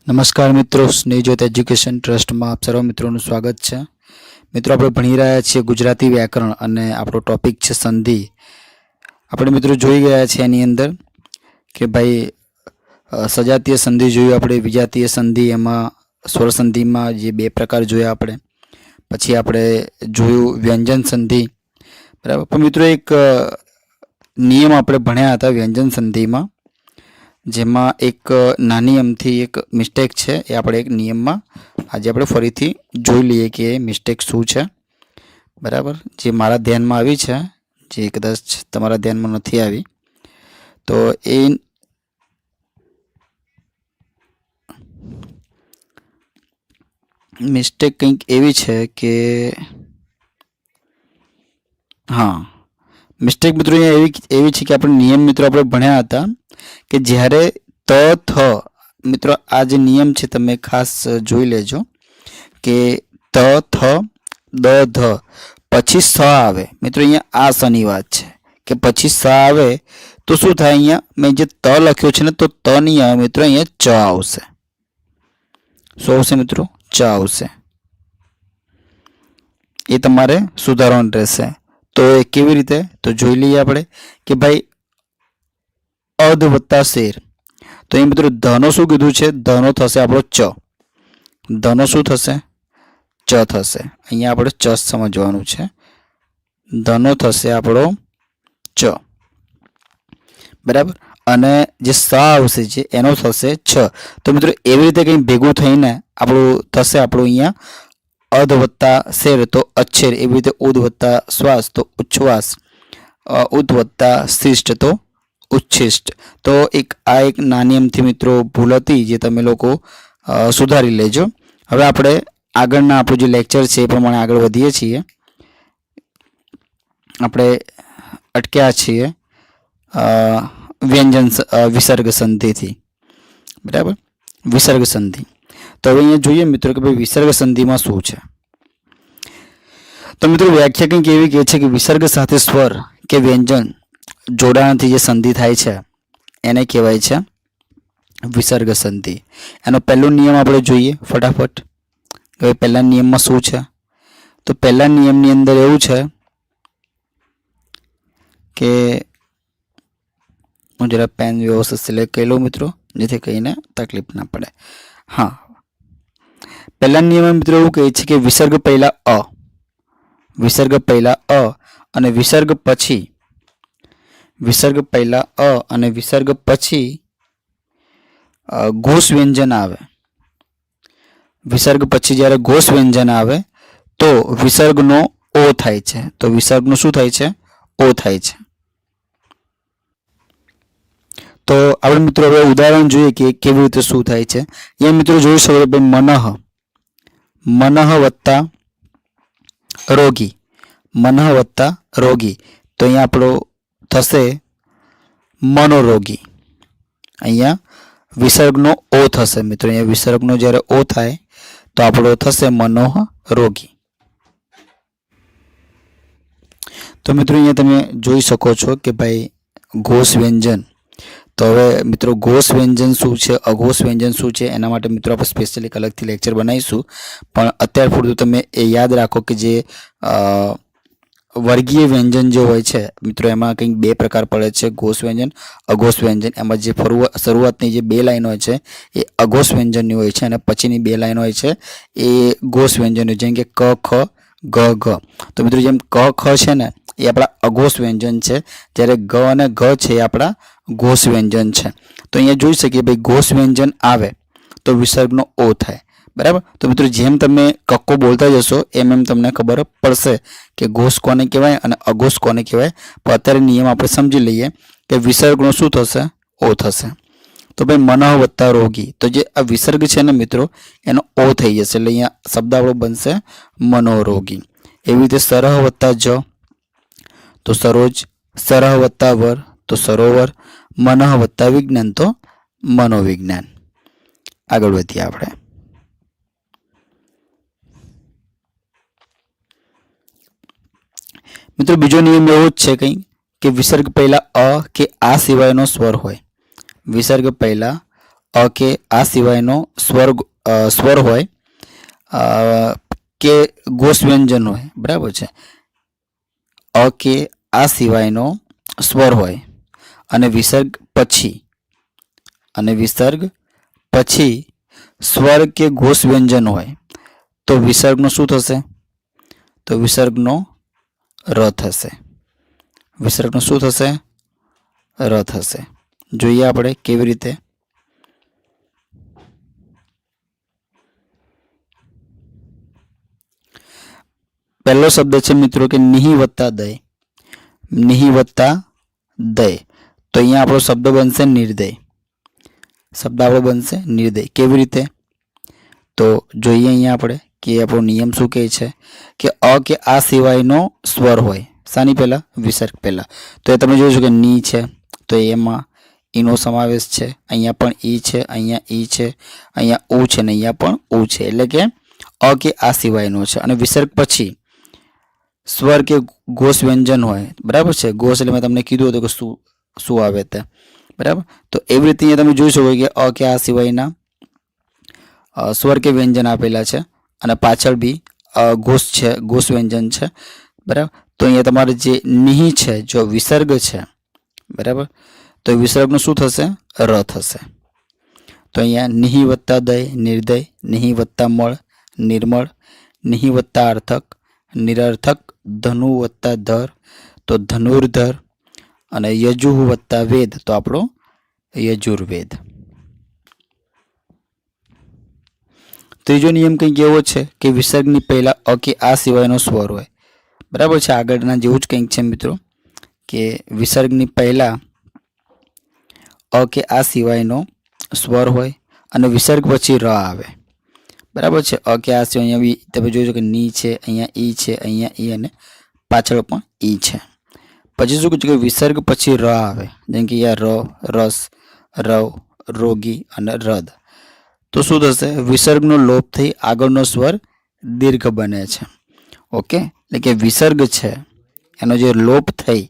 નમસ્કાર મિત્રો, સ્નેહજ્યોત એજ્યુકેશન ટ્રસ્ટમાં આપ સર્વ મિત્રોનું સ્વાગત છે। મિત્રો, આપણે ભણી રહ્યા છીએ ગુજરાતી વ્યાકરણ અને આપણો ટોપિક છે સંધિ। આપણે મિત્રો જોઈ ગયા છે એની અંદર કે ભાઈ સજાતીય સંધિ જોયું આપણે, વિજાતીય સંધિ, એમાં સ્વર સંધિમાં જે બે પ્રકાર જોયા આપણે, પછી આપણે જોયું વ્યંજન સંધિ, બરાબર। પણ મિત્રો એક નિયમ આપણે ભણ્યા હતા વ્યંજન સંધિમાં, જેમાં એક નાની અમથી એક મિસ્ટેક છે, એ આપણે એક નિયમમાં આજે આપણે ફરીથી જોઈ લઈએ કે એ મિસ્ટેક શું છે, બરાબર। જે મારા ધ્યાનમાં આવી છે, જે કદાચ તમારા ધ્યાનમાં નથી આવી, તો એ મિસ્ટેક કંઈક એવી છે કે હા, મિસ્ટેક મિત્રો અહીંયા એવી છે કે આપણે નિયમ મિત્રો આપણે ભણ્યા હતા કે જ્યારે ત થ, મિત્રો આ જે નિયમ છે તમે ખાસ જોઈ લેજો કે ત થ દ ધ પછી સ આવે, મિત્રો અહીંયા આ સની વાત છે કે પછી સ આવે તો શું થાય, અહીંયા મેં જે ત લખ્યો છે ને તો ત નહીં આવે મિત્રો, અહીંયા ચ આવશે। શું આવશે મિત્રો? ચ આવશે। એ તમારે સુધારવાનું રહેશે। તો એ કેવી રીતે, તો જોઈ લઈએ આપણે કે ભાઈ અધ વત્તા શેર, તો અહીં મિત્રો ધનો શું કીધું છે, ધનો થશે આપણો ચ, ધનો શું થશે? ચ થશે। અહીંયા આપણે ચ સમજવાનું છે, ધનો થશે આપણો ચ, બરાબર। અને જે સ આવશે છે એનો થશે છ। તો મિત્રો એવી રીતે કંઈ ભેગું થઈને આપણું થશે, આપણું અહીંયા અધ વત્તા શેર તો અચ્છેર, એવી રીતે ઉદ વત્તા શ્વાસ તો ઉચ્છ્વાસ, ઉદ વત્તા શિષ્ટ તો ઉચ્છિષ્ટ। તો આ એક નાની અમથી મિત્રો ભૂલ હતી, જે તમે લોકો સુધારી લેજો। હવે આપણે આગળના આપણું જે લેક્ચર છે એ પ્રમાણે આગળ વધીએ છીએ। આપણે અટક્યા છીએ વ્યંજન વિસર્ગ સંધિથી, બરાબર, વિસર્ગ સંધિ। તો હવે અહીંયા જોઈએ મિત્રો કે ભાઈ વિસર્ગ સંધિમાં શું છે। તો મિત્રો વ્યાખ્યા કંઈક એવી કહે છે કે વિસર્ગ સાથે સ્વર કે વ્યંજન જોડાણથી જે સંધિ થાય છે એને કહેવાય છે વિસર્ગ સંધિ। એનો પહેલો નિયમ આપણે જોઈએ ફટાફટ, હવે પહેલા નિયમમાં શું છે। તો પહેલા નિયમની અંદર એવું છે કે હું જરા પેન વ્યવસ્થિત સિલેક્ટ કરી લઉં મિત્રો, જેથી કહીને તકલીફ ના પડે। હા, પહેલા નિયમ મિત્રો એવું કહે છે કે વિસર્ગ પહેલા અ, વિસર્ગ પહેલા અ અને વિસર્ગ પછી, વિસર્ગ પહેલા અ અને વિસર્ગ પછી ઘોષ વ્યંજન આવે। વિસર્ગ પછી જ્યારે ઘોષ વ્યંજન આવે તો વિસર્ગનો ઓ થાય છે, તો વિસર્ગનું શું થાય છે? ઓ થાય છે। તો આપણે મિત્રો હવે ઉદાહરણ જોઈએ કે કેવી રીતે શું થાય છે। એ મિત્રો જોઈ શકો કે મનઃ, મનઃ વત્તા રોગી, મનઃ વત્તા રોગી, તો અહીંયા આપણો થશે મનોરોગી। અહીંયા વિસર્ગનો ઓ થશે મિત્રો, અહીંયા વિસર્ગનો જ્યારે ઓ થાય તો આપણો થશે મનોરોગી। તો મિત્રો અહીંયા તમે જોઈ શકો છો કે ભાઈ ઘોષ વ્યંજન, તો હવે મિત્રો ઘોષ વ્યંજન શું છે, અઘોષ વ્યંજન શું છે, એના માટે મિત્રો આપણે સ્પેશિયલી અલગથી લેક્ચર બનાવીશું, પણ અત્યાર પૂરતું તમે એ યાદ રાખો કે જે વર્ગીય વ્યંજન જે હોય છે મિત્રો, એમાં કંઈક બે પ્રકાર પડે છે, ઘોષ વ્યંજન, અઘોષ વ્યંજન। એમાં જે શરૂઆતની જે બે લાઈન હોય છે એ અઘોષ વ્યંજનની હોય છે, અને પછીની બે લાઈન હોય છે એ ઘોષ વ્યંજન, જેમ કે ક ખ ગ ઘ। તો મિત્રો જેમ ક ખ છે ને એ આપણા અઘોષ વ્યંજન છે, જ્યારે ગ અને ઘ છે એ આપણા ઘોષ વ્યંજન છે। તો અહીંયા જોઈ શકીએ ભાઈ ઘોષ વ્યંજન આવે તો વિસર્ગનો ઓ થાય, બરાબર। તો મિત્રો જેમ તમે કક્કો બોલતા જશો એમ એમ તમને ખબર પડશે કે ઘોષ કોને કહેવાય અને અઘોષ કોને કહેવાય। પણ અત્યારે નિયમ આપણે સમજી લઈએ કે વિસર્ગનો શું થશે? ઓ થશે। તો ભાઈ મનઃ વત્તા રોગી, તો જે આ વિસર્ગ છે ને મિત્રો એનો ઓ થઈ જશે, એટલે અહીંયા શબ્દ આપણો બનશે મનોરોગી। એવી રીતે સરહ વત્તા જ, તો સરોજ, સરહ વત્તા વર તો સરોવર, મનઃ વત્તા વિજ્ઞાન તો મનોવિજ્ઞાન। આગળ વધીએ આપણે। મિત્રો બીજો નિયમ એવો જ છે કંઈ કે વિસર્ગ પહેલા અ કે આ સિવાયનો સ્વર હોય, વિસર્ગ પહેલા કે આ સિવાયનો સ્વર હોય કે ઘોષ વ્યંજન હોય, બરાબર છે. કે આ સિવાયનો સ્વર હોય અને વિસર્ગ પછી સ્વર કે ઘોષ વ્યંજન હોય તો વિસર્ગનો શું થશે? તો વિસર્ગનો ર થશે. વિસર્ગનો શું થશે? ર થશે. જોઈએ આપણે કેવી રીતે. પહેલો શબ્દ છે મિત્રો કે નિહિ વત્તા દય. નિહિ વત્તા દય. તો અહીંયા આપણો શબ્દ બનશે નિર્દય. શબ્દ આપણો બનશે નિર્દય. કેવી રીતે? તો જોઈએ અહીંયા આપણે કે આપણો નિયમ શું કહે છે કે કે આ સિવાયનો સ્વર હોય. શાની પહેલા? વિસર્ગ પહેલા. તો એ તમે જોયું કે ની છે તો એમાં ઈનો સમાવેશ છે. અહીંયા પણ ઈ છે, અહીંયા ઈ છે, અહીંયા ઉ છે ને અહીંયા પણ ઉ છે. એટલે કે કે આ સિવાયનો છે. અને વિસર્ગ પછી સ્વર કે ઘોષ વ્યંજન હોય, બરાબર છે. ઘોષ એટલે મેં તમને કીધું હતું કે શું આવે તે, બરાબર. તો એવી રીતે અહીંયા તમે જોઈ શકો કે આ સિવાયના સ્વર કે વ્યંજન આપેલા છે અને પાછળ બી ઘોષ છે, ઘોષ વ્યંજન છે, બરાબર. તો અહીંયા તમારે જે નિહિ છે, જો વિસર્ગ છે, બરાબર, તો વિસર્ગનું શું થશે? ર થશે. તો અહીંયા નિહિ વત્તા દય નિર્દય, નિહિ વત્તા મળ નિર્મળ, નિહિ વત્તા અર્થક નિરર્થક, ધનુ વત્તા ધર તો ધનુર્ધર, અને યજુઃ વત્તા વેદ તો આપણો યજુર્વેદ. ત્રીજો નિયમ કંઈક એવો છે કે વિસર્ગની પહેલા કે આ સિવાયનો સ્વર હોય, બરાબર છે. આગળના જેવું જ કંઈક છે મિત્રો કે વિસર્ગની પહેલા કે આ સિવાયનો સ્વર હોય અને વિસર્ગ પછી ર આવે, બરાબર છે. કે આ સિવાય અહીંયા બી તમે જોજો કે ની છે, અહીંયા ઈ છે, અહીંયા ઈ અને પાછળ પણ ઈ છે. પછી શું કહ્યું કે વિસર્ગ પછી ર આવે, જેમ કે અહીંયા રસ, રવ, રોગી અને રદ. તો શું થશે? વિસર્ગનો લોપ થઈ આગળનો સ્વર દીર્ઘ બને છે. ઓકે, એટલે કે વિસર્ગ છે એનો જે લોપ થઈ,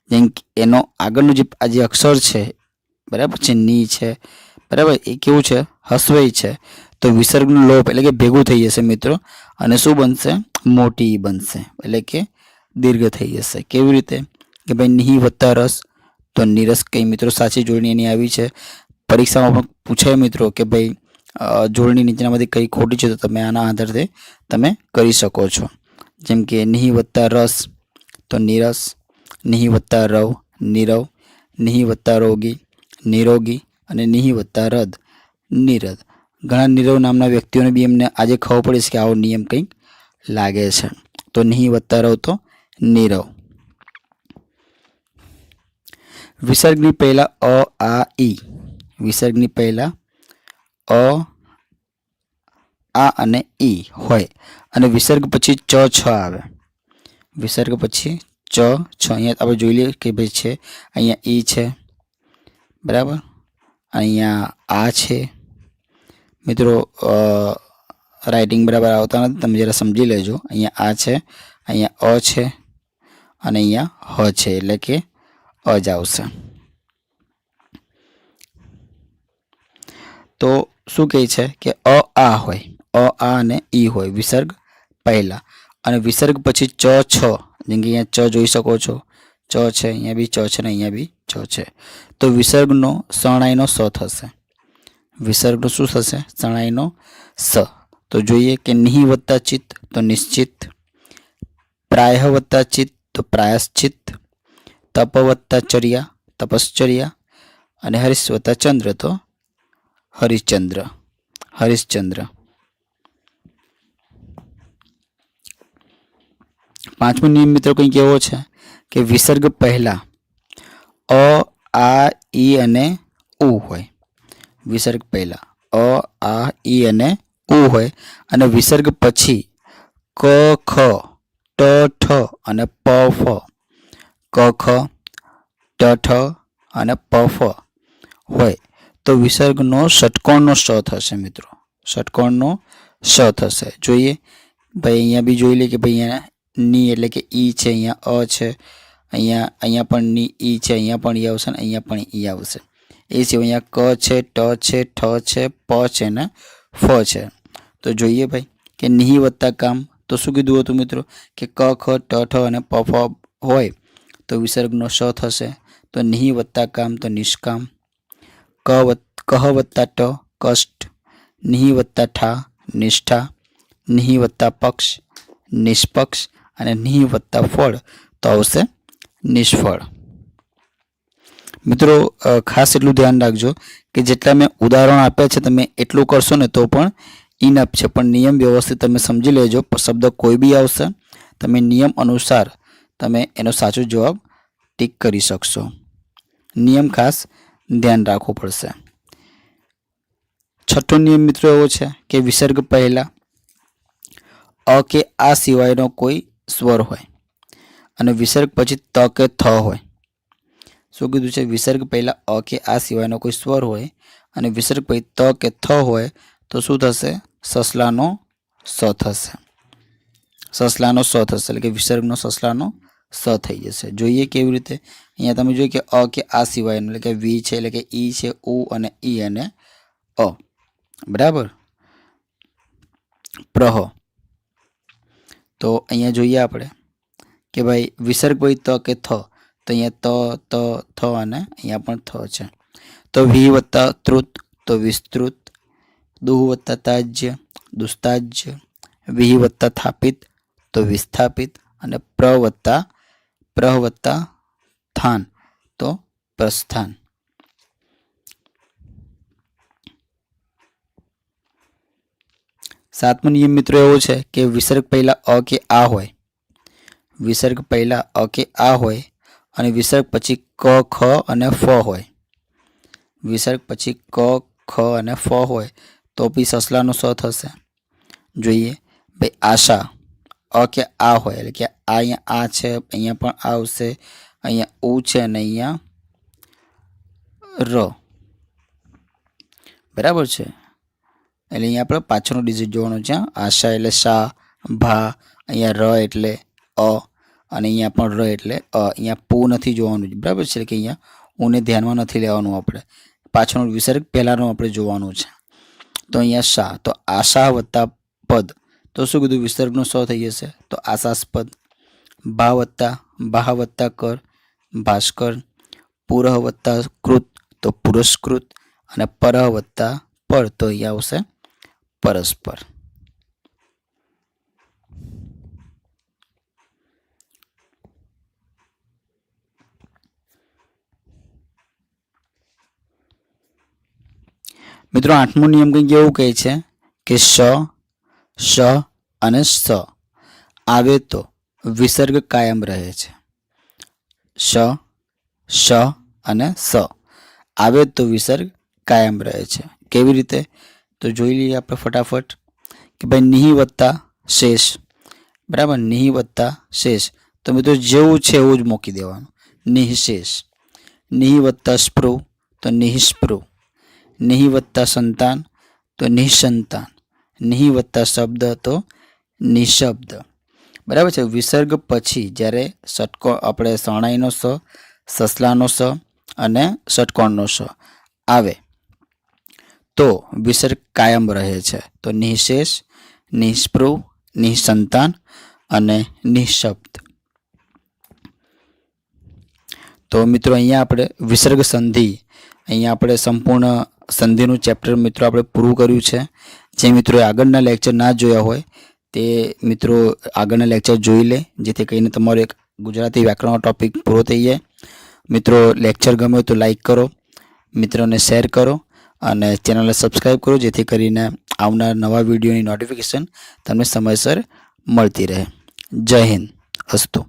જેમ કે એનો આગળનો જે અક્ષર છે, બરાબર છે, ની છે, બરાબર, એ કેવું છે? હસવઈ છે. તો વિસર્ગનો લોપ એટલે કે ભેગું થઈ જશે મિત્રો, અને શું બનશે? મોટી બનશે, એટલે કે દીર્ઘ થઈ જશે. કેવી રીતે? કે ભાઈ નિહિ વત્તા રસ તો નિરસ. કઈ મિત્રો સાચી જોડણી એની આવી છે. પરીક્ષામાં પણ પૂછાય મિત્રો કે ભાઈ જોડણી નીચેનામાંથી કઈ ખોટી છે, તો તમે આના આધારે તમે કરી શકો છો. જેમ કે નિહિ વત્તા રસ તો નિરસ, નિહિ વત્તા રવ નિરવ, નિહિ વત્તા રોગી નિરોગી, અને નિહિ વત્તા રદ નિરદ. ઘણા નીરવ નામના વ્યક્તિઓને બી એમને આજે ખબર પડી છે કે આવો નિયમ કંઈક લાગે છે. તો નિહિ વત્તા રવ તો નીરવ. વિસર્ગની પહેલા આ ઈ. વિસર્ગની પહેલા આ અને ઈ હોય અને વિસર્ગ પછી છ આવે. વિસર્ગ પછી છ. અહીંયા આપણે જોઈ લઈએ કે ભાઈ છે, અહીંયા ઈ છે, બરાબર, અહીંયા આ છે. મિત્રો રાઇટિંગ બરાબર આવતા નથી, તમે જરા સમજી લેજો. અહીંયા આ છે, અહીંયા છે અને અહીંયા હ છે, એટલે કે જ આવશે. તો શું કહે છે કે આ હોય, આ અને ઈ હોય વિસર્ગ પહેલા, અને વિસર્ગ પછી છ. જેમ કે અહીંયા ચ જોઈ શકો છો, ચ છે, અહીંયા બી ચ છે ને અહીંયા બી ચ છે. તો વિસર્ગનો શરણાઈનો સ થશે. વિસર્ગનો શું થશે? શરણાઈનો સ. તો જોઈએ કે નિહિ વત્તા ચિત્ત તો નિશ્ચિત, પ્રાયઃ વત્તા ચિત્ત તો પ્રાયશ્ચિત, તપ વત્તા ચર્યા તપશ્ચર્યા, અને હરીશ વત્તા ચંદ્ર તો હરિશ્ચંદ્ર. હરિશ્ચંદ્ર. પાંચમો નિયમ મિત્રો કંઈક એવો છે કે વિસર્ગ પહેલા આ ઈ અને ઉ હોય. વિસર્ગ પહેલા આ ઈ અને ઉ હોય અને વિસર્ગ પછી ક ખ ટ ઠ અને પ ફ. ક ખ ટ ઠ અને પ ફ હોય તો વિસર્ગનો ષટકોણનો સ થશે મિત્રો. ષટકોણનો સ થશે. જોઈએ ભાઈ અહીંયા બી જોઈ લે કે ભાઈ અહીંયા ની એટલે કે ઈ છે, અહીંયા છે, અહીંયા પણ ની ઈ છે, અહીંયા પણ ઈ આવશે ને અહીંયા પણ ઈ આવશે. એ સિવાય અહીંયા ક છે, ટ છે, ઠ છે, પ છે ને ફ છે. તો જોઈએ ભાઈ કે નિહિ વત્તા કામ તો શું કીધું હતું મિત્રો કે ક ખ ટ ઠ અને પ ફ હોય તો વિસર્ગનો સ થશે. તો નિહિ વત્તા કામ તો નિષ્કામ. કહ વત્તા ટ કષ્ટ. નિહિ વત્તા ઠા નિષ્ઠા. નિહિ વત્તા પક્ષ નિષ્પક્ષ અને નિહિ વત્તા ફળ તો આવશે નિષ્ફળ. મિત્રો ખાસ એટલું ધ્યાન રાખજો કે જેટલા મેં ઉદાહરણ આપ્યા છે તમે એટલું કરશો ને તો પણ ઇનફ છે, પણ નિયમ વ્યવસ્થિત તમે સમજી લેજો. શબ્દ કોઈ બી આવશે તમે નિયમ અનુસાર તમે એનો સાચો જવાબ ટીક કરી શકશો. નિયમ ખાસ ધ્યાન રાખવું પડશે. છઠ્ઠો નિયમ મિત્રો એવો છે કે વિસર્ગ પહેલા અ કે આ સિવાયનો કોઈ સ્વર હોય અને વિસર્ગ પછી ત કે થ હોય. શું કીધું છે? વિસર્ગ પહેલા અ કે આ સિવાયનો કોઈ સ્વર હોય અને વિસર્ગ પછી ત કે થ હોય તો શું થશે? સસલાનો સ થશે. સસલાનો સ થશે એટલે કે વિસર્ગનો સસલાનો સ થઈ જશે. જોઈએ કેવી રીતે. અહીંયા તમે જોઈએ કે અ કે આ સિવાયનો એટલે કે વી છે, એટલે કે ઈ છે, ઉ અને ઈ અને અ. બરાબર. પ્રહ. તો અહીંયા જોઈએ આપણે કે ભાઈ વિસર્ગ પછી ત કે થ તો અહીંયા ત થ અને અહીંયા પણ થ છે. તો વી વત્તા તૃત તો વિસ્તૃત. દુહ વત્તા તાજ્ય દુસ્તાજ્ય. વિહ વત્તા થાપિત તો વિસ્થાપિત અને પ્રહ વત્તા થાન તો પ્રસ્થાન. સાતમો નિયમ મિત્રો એવો છે કે વિસર્ગ પહેલા અ કે આ હોય. વિસર્ગ પહેલા અ કે આ હોય અને વિસર્ગ પછી ક ખ અને ફ હોય. વિસર્ગ પછી ક ખ અને ફ હોય તો બી સસલાનો સ થશે. જોઈએ ભાઈ આશા અ કે આ હોય એટલે કે આ અહીંયા આ છે, અહીંયા પણ આવશે, અહીંયા ઉ છે અને અહીંયા ર. બરાબર છે. એટલે અહીંયા આપણે પાછળનો ડિજિટ જોવાનું છે. આશા એટલે શા, ભા, અહીંયા ર એટલે અ અને અહીંયા પણ ર એટલે અ. અહીંયા પુ નથી જોવાનું. બરાબર છે કે અહીંયા ઉને ધ્યાનમાં નથી લેવાનું. આપણે પાછળનો વિસર્ગ પહેલાંનો આપણે જોવાનું છે. તો અહીંયા શા તો આશા વત્તા પદ તો શું કીધું? વિસર્ગનો સ થઈ જશે તો આશાસ્પદ. ભા વત્તા કર ભાસ્કર. પુરહ વત્તા કૃત તો પુરસ્કૃત અને પરહ વત્તા પર તો અહીંયા આવશે પરસ્પર. મિત્રો આઠમો નિયમ કંઈક એવું કહે છે કે શ અને સ આવે તો વિસર્ગ કાયમ રહે છે. શ અને સ આવે તો વિસર્ગ કાયમ રહે છે. કેવી રીતે? તો જોઈ લઈએ આપણે ફટાફટ કે ભાઈ નિહિ વત્તા શેષ. બરાબર. નિહિ વત્તા શેષ તો મિત્રો જેવું છે એવું જ મૂકી દેવાનું. નિઃશેષ. નિહિ વત્તા સ્પૃહ તો નિઃસ્પૃહ. નિહિ વત્તા સંતાન તો નિઃસંતાન. નિહિ વત્તા શબ્દ તો નિશબ્દ. બરાબર છે. વિસર્ગ પછી જ્યારે ષટકોણ આપણે શરણાઈનો સ, સસલાનો સ અને ષટકોણનો સ આવે તો વિસર્ગ કાયમ રહે છે. તો નિઃશેષ, નિઃસ્પૃહ, નિઃસંતાન અને નિઃશબ્દ. તો મિત્રો અહીંયા આપણે વિસર્ગ સંધિ અહીંયા આપણે સંપૂર્ણ સંધિનું ચેપ્ટર મિત્રો આપણે પૂરું કર્યું છે. જે મિત્રોએ આગળના લેક્ચર ના જોયા હોય તે મિત્રો આગળના લેક્ચર જોઈ લે, જેથી કરીને તમારો એક ગુજરાતી વ્યાકરણનો ટોપિક પૂરો થઈ જાય. મિત્રો લેક્ચર ગમે તો લાઈક કરો, મિત્રોને શેર કરો અને ચેનલને સબસ્ક્રાઈબ કરો, જેથી કરીને આવનાર નવા વિડીયોની નોટિફિકેશન તમને સમયસર મળતી રહે. જય હિન્દ. અસ્તુ.